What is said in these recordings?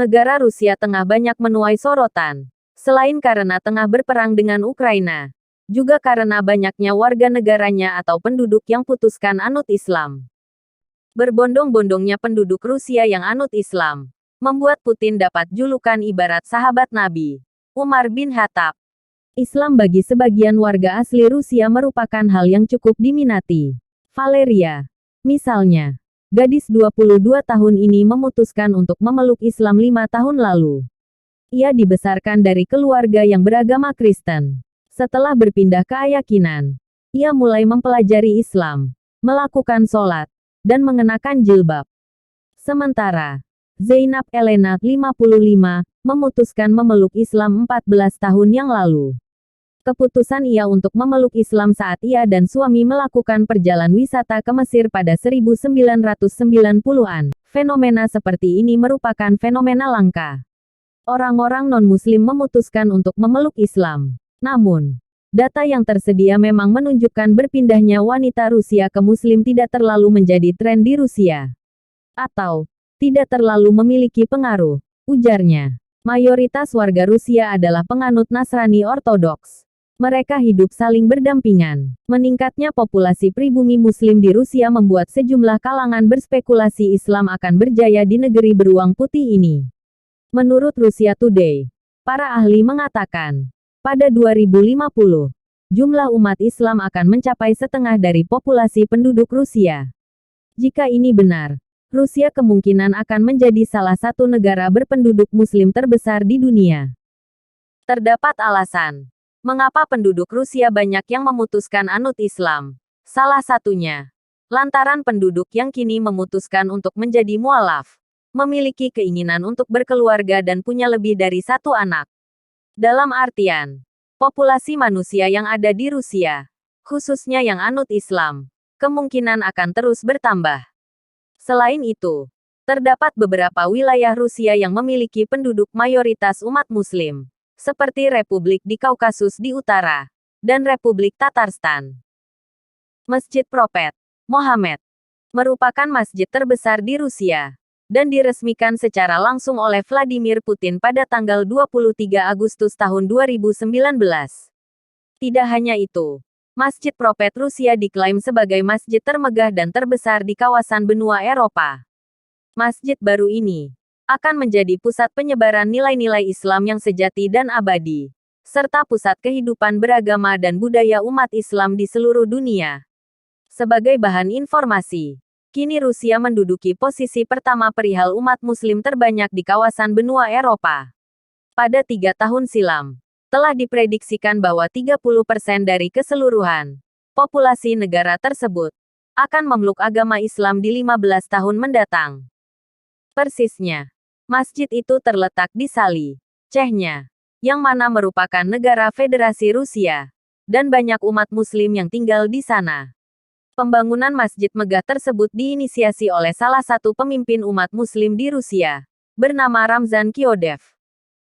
Negara Rusia tengah banyak menuai sorotan. Selain karena tengah berperang dengan Ukraina, juga karena banyaknya warga negaranya atau penduduk yang putuskan anut Islam. Berbondong-bondongnya penduduk Rusia yang anut Islam, membuat Putin dapat julukan ibarat sahabat Nabi, Umar bin Khattab. Islam bagi sebagian warga asli Rusia merupakan hal yang cukup diminati. Valeria, misalnya, gadis 22 tahun ini memutuskan untuk memeluk Islam 5 tahun lalu. Ia dibesarkan dari keluarga yang beragama Kristen. Setelah berpindah keyakinan, ia mulai mempelajari Islam, melakukan sholat, dan mengenakan jilbab. Sementara, Zainab Elena, 55, memutuskan memeluk Islam 14 tahun yang lalu. Keputusan ia untuk memeluk Islam saat ia dan suami melakukan perjalanan wisata ke Mesir pada 1990-an. Fenomena seperti ini merupakan fenomena langka. Orang-orang non-muslim memutuskan untuk memeluk Islam. Namun, data yang tersedia memang menunjukkan berpindahnya wanita Rusia ke Muslim tidak terlalu menjadi tren di Rusia. Atau, tidak terlalu memiliki pengaruh, ujarnya. Mayoritas warga Rusia adalah penganut Nasrani Ortodoks. Mereka hidup saling berdampingan. Meningkatnya populasi pribumi Muslim di Rusia membuat sejumlah kalangan berspekulasi Islam akan berjaya di negeri beruang putih ini. Menurut Russia Today, para ahli mengatakan, pada 2050, jumlah umat Islam akan mencapai setengah dari populasi penduduk Rusia. Jika ini benar, Rusia kemungkinan akan menjadi salah satu negara berpenduduk Muslim terbesar di dunia. Terdapat alasan mengapa penduduk Rusia banyak yang memutuskan anut Islam. Salah satunya, lantaran penduduk yang kini memutuskan untuk menjadi mualaf, memiliki keinginan untuk berkeluarga dan punya lebih dari satu anak. Dalam artian, populasi manusia yang ada di Rusia, khususnya yang anut Islam, kemungkinan akan terus bertambah. Selain itu, terdapat beberapa wilayah Rusia yang memiliki penduduk mayoritas umat Muslim, seperti Republik di Kaukasus di utara, dan Republik Tatarstan. Masjid Prophet Muhammad merupakan masjid terbesar di Rusia, dan diresmikan secara langsung oleh Vladimir Putin pada tanggal 23 Agustus tahun 2019. Tidak hanya itu, Masjid Prophet Rusia diklaim sebagai masjid termegah dan terbesar di kawasan benua Eropa. Masjid baru ini akan menjadi pusat penyebaran nilai-nilai Islam yang sejati dan abadi, serta pusat kehidupan beragama dan budaya umat Islam di seluruh dunia. Sebagai bahan informasi, kini Rusia menduduki posisi pertama perihal umat Muslim terbanyak di kawasan benua Eropa. Pada 3 tahun silam, telah diprediksikan bahwa 30% dari keseluruhan populasi negara tersebut akan memeluk agama Islam di 15 tahun mendatang. Persisnya, masjid itu terletak di Sali, Chechnya, yang mana merupakan negara Federasi Rusia, dan banyak umat Muslim yang tinggal di sana. Pembangunan masjid megah tersebut diinisiasi oleh salah satu pemimpin umat Muslim di Rusia, bernama Ramzan Kiodev.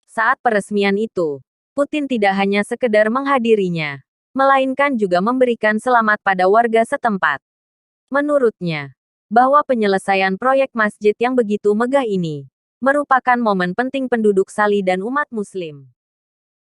Saat peresmian itu, Putin tidak hanya sekedar menghadirinya, melainkan juga memberikan selamat pada warga setempat. Menurutnya, bahwa penyelesaian proyek masjid yang begitu megah ini merupakan momen penting penduduk Sali dan umat Muslim.